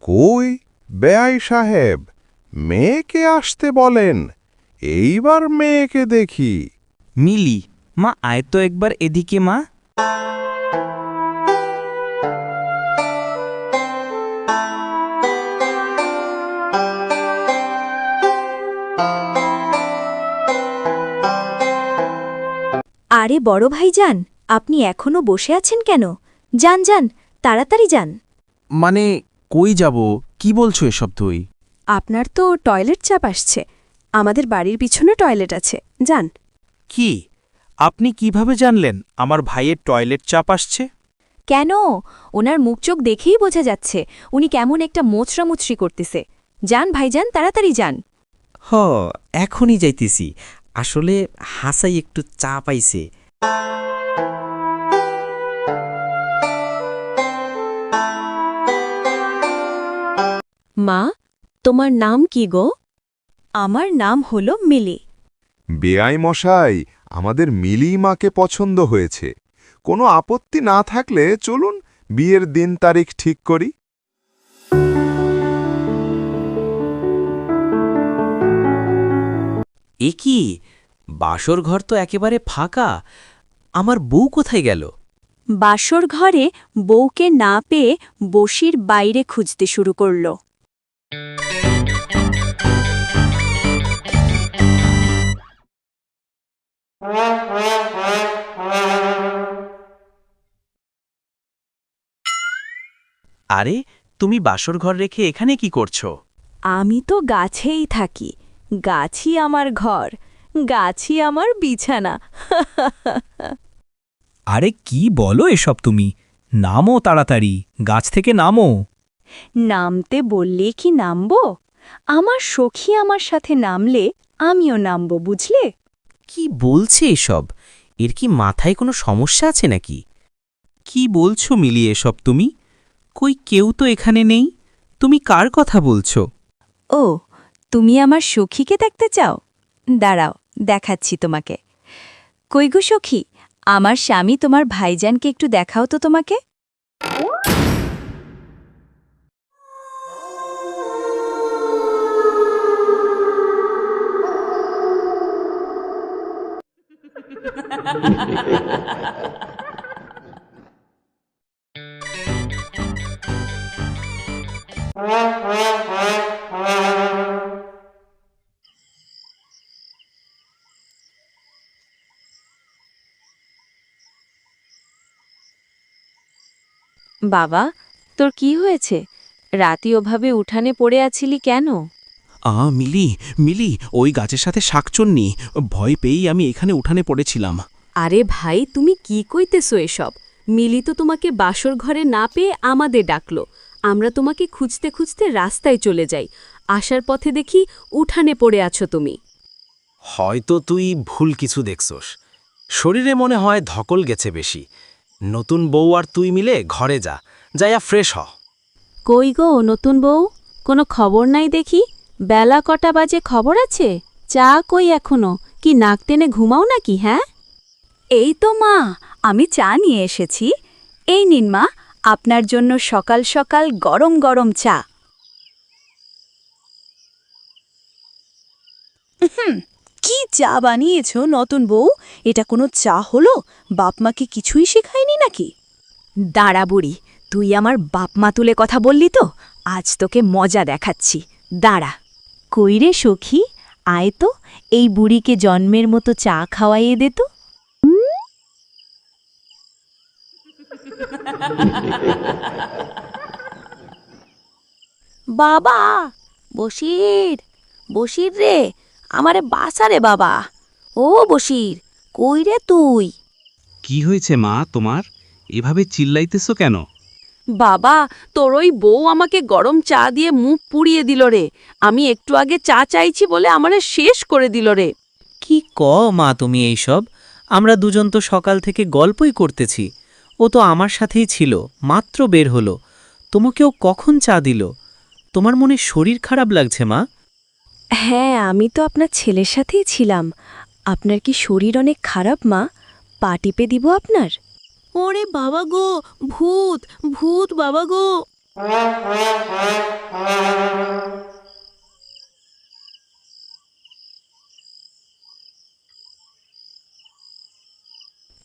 কই বেয়াই সাহেব, মেয়েকে আসতে বলেন, এইবার মেয়েকে দেখি। মিলি, মা আয় তো একবার এদিকে মা। আরে বড় ভাইজান, আপনি এখনো বসে আছেন কেন? যান যান, তাড়াতাড়ি যান। মানে কই যাব, কি বলছো এসব তুই? আপনার তো টয়লেট চাপ আসছে। আমাদের বাড়ির পিছনে টয়লেট আছে, যান। কি? আপনি কিভাবে জানলেন আমার ভাইয়ের টয়লেট চাপ আসছে? কেন? ওনার মুখ চোখ দেখেই বোঝা যাচ্ছে উনি কেমন একটা মোচড়ামুচড়ি করতেছে। যান ভাইজান, তাড়াতাড়ি যান। হ, এখনই যাইতেছি। আসলে হাসাই একটু চা পাইছে। মা, তোমার নাম কি গো? আমার নাম হলো মিলি। বেয়াই মশাই, আমাদের মিলি মাকে পছন্দ হয়েছে। কোনো আপত্তি না থাকলে চলুন বিয়ের দিন তারিখ ঠিক করি। এ কি, বাসর ঘর তো একেবারে ফাঁকা। আমার বউ কোথায় গেল? বাসর ঘরে বউকে না পেয়ে বসির বাইরে খুঁজতে শুরু করল। আরে, তুমি বাসর ঘর রেখে এখানে কি করছো? আমি তো গাছেই থাকি, গাছই আমার ঘর, গাছই আমার বিছানা। আরে কি বলো এসব তুমি? নামো তাড়াতাড়ি, গাছ থেকে নামো। নামতে বললে কি নামব? আমার সখী আমার সাথে নামলে আমিও নামব, বুঝলে? কি বলছে এসব? এর কি মাথায় কোনো সমস্যা আছে নাকি? কি বলছো মিলি এসব তুমি? কই কেউ তো এখানে নেই। তুমি কার কথা বলছো? ও, তুমি আমার সখীকে দেখতে চাও? দাঁড়াও, দেখাচ্ছি তোমাকে। কই গো সখী, আমার স্বামী তোমার ভাইজানকে একটু দেখাও তো তোমাকে। বাবা, তোর কি হয়েছে? রাতি ওভাবে উঠানে পড়ে আছিলি কেন? মিলি, মিলি, ওই গাছের সাথে শাকচন্নি। ভয় পেয়েই আমি এখানে উঠানে পড়েছিলাম। আরে ভাই, তুমি কি কইতেছো এসব? মিলি তো তোমাকে বাসর ঘরে না পেয়ে আমাদের ডাকলো। আমরা তোমাকে খুঁজতে খুঁজতে রাস্তায় চলে যাই। আসার পথে দেখি উঠানে পড়ে আছো তুমি। হয়তো তুই ভুল কিছু দেখছস। শরীরে মনে হয় ধকল গেছে বেশি। নতুন বউ আর তুই মিলে ঘরে যা, যাইয়া ফ্রেশ হ। কই গো নতুন বউ, কোনো খবর নাই দেখি। বেলা কটা বাজে খবর আছে? চা কই এখনো? কি নাক টেনে ঘুমাও নাকি? হ্যাঁ, এই তো মা, আমি চা নিয়ে এসেছি। এই নিন মা, আপনার জন্য সকাল সকাল গরম গরম চা। কি চা বানিয়েছ নতুন বউ? এটা কোনো চা হলো? বাপমাকে কিছুই শেখায়নি নাকি? দাঁড়া বুড়ি, তুই আমার বাপমা তুলে কথা বললি তো? আজ তোকে মজা দেখাচ্ছি, দাঁড়া। কইরে সখী, আয় তো, এই বুড়িকে জন্মের মতো চা খাওয়াইয়ে দে তো। বাবা, বশির, বশির রে, আমারে বাসা রে বাবা। ও বশির, কই রে তুই? কি হয়েছে মা তোমার? এভাবে চিল্লাইতেছো কেন? বাবা, তোর ওই বউ আমাকে গরম চা দিয়ে মুখ পুড়িয়ে দিল রে। আমি একটু আগে চা চাইছি বলে আমারে শেষ করে দিল রে। কি মা তুমি এইসব? আমরা দুজন তো সকাল থেকে গল্পই করতেছি। ও তো আমার সাথেই ছিল, মাত্র বের হলো। তোমাকেও কখন চা দিল? তোমার মনে শরীর খারাপ লাগছে মা? হ্যাঁ, আমি তো আপনার ছেলের সাথেই ছিলাম। আপনার কি শরীর অনেক খারাপ মা? পা টিপে দিব আপনার? ওরে বাবা গো, ভূত, ভূত বাবা গো।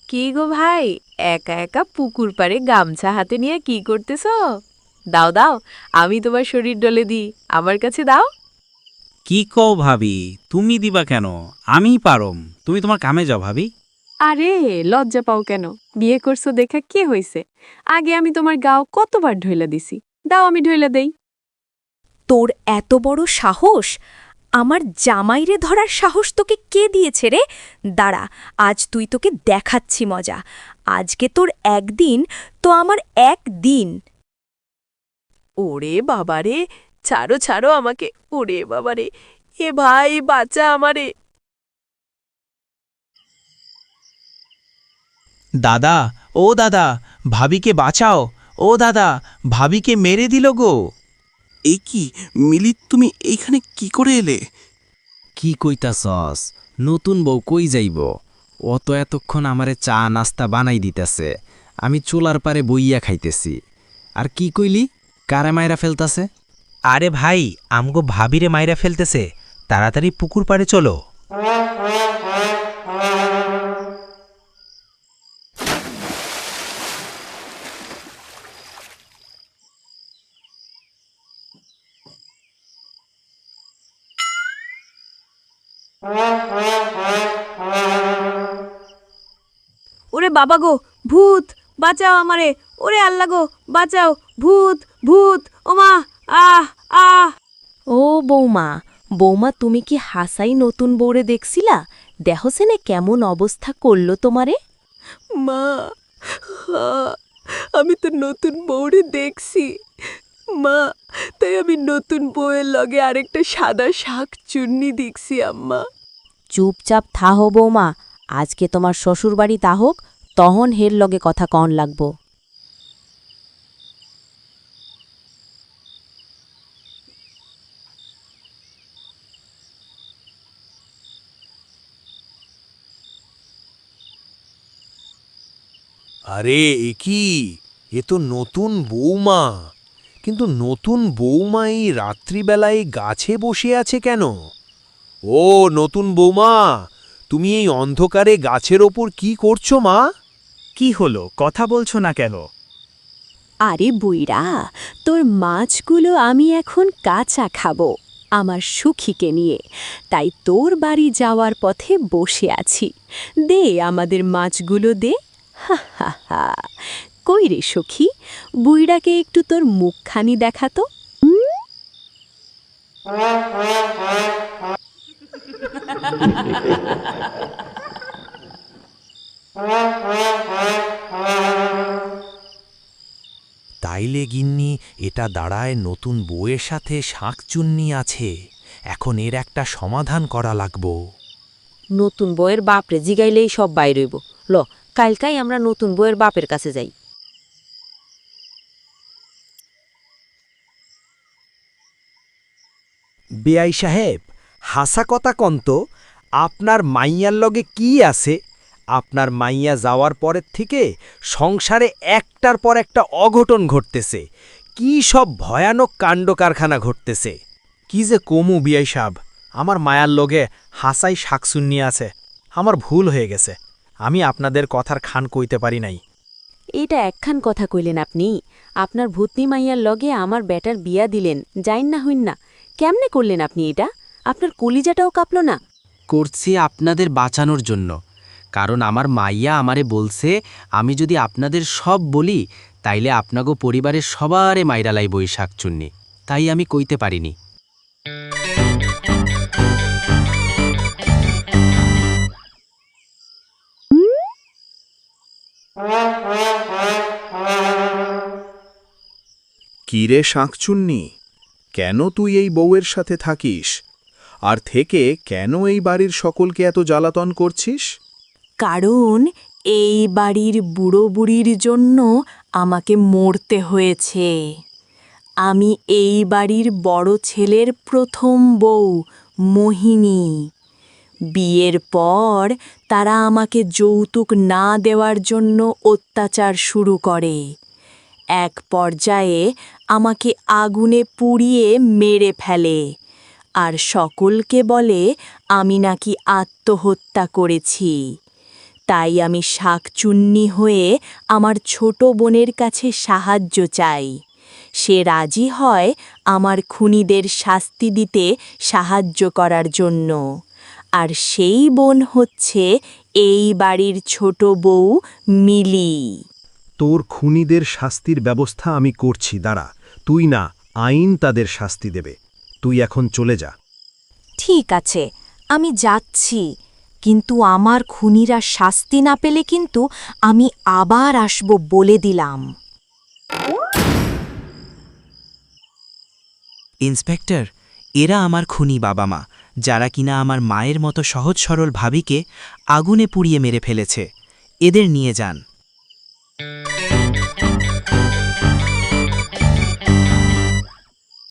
কি গো ভাই, একা একা পুকুর পাড়ে গামছা হাতে নিয়ে কি করতেছ? দাও দাও, আমি তোমার শরীর ডলে দিই, আমার কাছে দাও। কি কও ভাবি, তুমি দিবা কেন? আমি পারম, তুমি তোমার কামে যাও ভাবি। আরে লজ্জা পাও কেন? বিয়ে করছো দেখা কে হইছে? আগে আমি তোমার গাও কতবার ঢইলা দিছি, দাও আমি ঢইলা দেই। তোর এত বড় সাহস! আমার জামাইরে ধরার সাহস তোকে কে দিয়েছে রে? দাঁড়া, আজ তুই তোকে দেখাচ্ছি মজা। আজকে তোর একদিন তো আমার একদিন। ওরে বাবারে, ছাড়ো ছাড়ো আমাকে, ওরে বাবারে, এ ভাই বাঁচা আমারে। দাদা, ও দাদা, ভাবিকে বাঁচাও। ও দাদা, ভাবিকে মেরে দিল গো। এ কি মিলি, তুমি এইখানে কি করে এলে? কি কইতাছস? নতুন বউ কই যাইব? ও তো এতক্ষণ আমারে চা নাস্তা বানাই দিতেছে, আমি চুলার পারে বইয়া খাইতেছি। আর কি কইলি, কারে মাইরা ফেলতাছে? আরে ভাই, আমগো ভাবিরে মাইরা ফেলতেছে, তাড়াতাড়ি পুকুর পাড়ে চলো। ওরে বাবা গো, ভূত, বাঁচাও আমারে! ওরে আল্লাহ গো, বাঁচাও! ভূত, ভূত, ওমা! আহ আহ! ও বৌমা, বৌমা, তুমি কি হাসাই নতুন বউরে দেখছিলা? দেহসেনে কেমন অবস্থা করলো তোমারে? মা, আমি তো নতুন বউরে দেখছি মা, তাই আমি নতুন বউয়ের লগে আরেকটা সাদা শাক চুন্নি দেখছি আম্মা। চুপচাপ থাহো বৌমা, আজকে তোমার শ্বশুর বাড়ি তাহক, তহন হের লগে কথা কন লাগবো। আরে এ কি, এ তো নতুন বৌমা। কিন্তু নতুন বৌমা এই রাত্রিবেলায় গাছে বসে আছে কেন? ও নতুন বৌমা, তুমি এই অন্ধকারে গাছের ওপর কি করছো মা? কি হলো, কথা বলছো না কেন? আরে বুইরা, তোর মাছগুলো আমি এখন কাঁচা খাবো আমার সুখীকে নিয়ে, তাই তোর বাড়ি যাওয়ার পথে বসে আছি। দে আমাদের মাছগুলো দে। হা হা হা। কই রে সখী, বুইড়াকে একটু তোর মুখখানি দেখাতো। তাইলে গিন্নি, এটা দাঁড়ায় নতুন বউয়ের সাথে শাঁকচুন্নি আছে। এখন এর একটা সমাধান করা লাগবো। নতুন বউয়ের বাপরে জিগাইলেই সব বাইর হইব। ল, কালকাই আমরা নতুন বউয়ের বাপের কাছে যাই। বেআই সাহেব, হাসা কথা কন্ত, আপনার মাইয়ার লগে কি আছে? আপনার মাইয়া যাওয়ার পরের থেকে সংসারে একটার পর একটা অঘটন ঘটতেছে। কি সব ভয়ানক কাণ্ড কারখানা ঘটতেছে। কি যে কমু বিয়াই সাব, আমার মায়ার লগে হাসাই শাকসুন্নি আছে। আমার ভুল হয়ে গেছে, আমি আপনাদের কথার খান কইতে পারি নাই। এইটা একখান কথা কইলেন আপনি? আপনার ভূতনি মাইয়ার লগে আমার বেটার বিয়া দিলেন, যাইন না হইন না। কেমনে করলেন আপনি এটা? আপনার কলিজাটাও কাঁপল না? করছি আপনাদের বাঁচানোর জন্য, কারণ আমার মাইয়া আমারে বলছে আমি যদি আপনাদের সব বলি তাইলে আপনাগো পরিবারের সবারে মাইরালাই বই শাকচুন্নি, তাই আমি কইতে পারিনি। কিরে শাঁকচুন্নি, কেন তুই এই বউয়ের সাথে থাকিস? আর থেকে কেন এই বাড়ির সকলকে এত জ্বালাতন করছিস? কারণ এই বাড়ির বুড়ো বুড়ির জন্য আমাকে মরতে হয়েছে। আমি এই বাড়ির বড় ছেলের প্রথম বউ মোহিনী। বিয়ের পর তারা আমাকে যৌতুক না দেওয়ার জন্য অত্যাচার শুরু করে। এক পর্যায়ে আমাকে আগুনে পুড়িয়ে মেরে ফেলে, আর সকলকে বলে আমি নাকি আত্মহত্যা করেছি। তাই আমি শাকচুন্নি হয়ে আমার ছোট বোনের কাছে সাহায্য চাই। সে রাজি হয় আমার খুনিদের শাস্তি দিতে সাহায্য করার জন্য। আর সেই বোন হচ্ছে এই বাড়ির ছোট বউ মিলি। তোর খুনিদের শাস্তির ব্যবস্থা আমি করছি, দাঁড়া। তুই না, আইন তাদের শাস্তি দেবে। তুই এখন চলে যা। ঠিক আছে, আমি যাচ্ছি, কিন্তু আমার খুনিরা শাস্তি না পেলে কিন্তু আমি আবার আসব বলে দিলাম। ইন্সপেক্টর, এরা আমার খুনি বাবা মা, যারা কিনা আমার মায়ের মতো সহজ সরল ভাবিকে আগুনে পুড়িয়ে মেরে ফেলেছে। এদের নিয়ে যান।